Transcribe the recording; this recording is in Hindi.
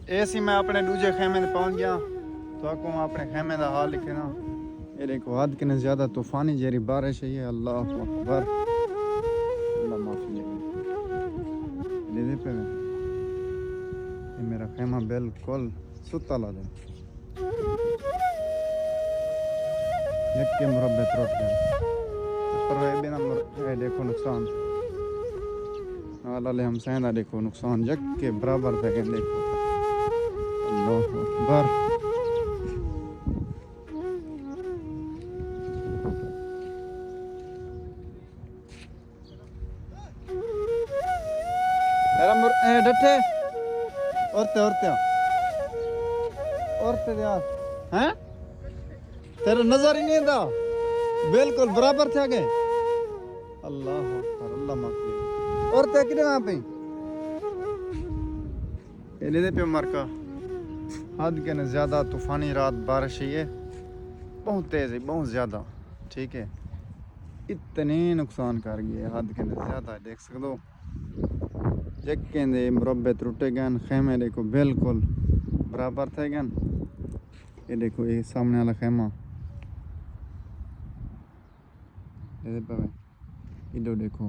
ऐसी मैं अपने दूजे खेमे में पहुंच गया तो आपको अपने खेमे का हाल लिखे ना। ये देखो हद के ज्यादा तूफानी जेरी बारिश है ये। अल्लाह अकबर, अल्लाह माफी दे पे ये मेरा खेमा बिल्कुल सुता ला दे के मुरब्बे त्रुट गए पर ये बिना ये देखो नुकसान हाल हम सहना देखो नुकसान जग के बराबर थे देखो। अल्लाह अकबर, तेरा डटे औरते यार हैं तेरा नजर ही नहीं था बिल्कुल बराबर थे आगे। अल्लाह अकबर, अल्लाह माफी औरते किधर वहां पे ले पे मर का हद के न ज्यादा तूफानी रात बारिश है ये बहुत तेज है बहुत ज्यादा। ठीक है इतने नुकसान कर गए हद के न ज्यादा देख सकते हो जक्के दे मुरब्बे त्रुटे गए खेमे देखो बिल्कुल बराबर थे गए। ये देखो ये सामने वाला खेमा इधर देखो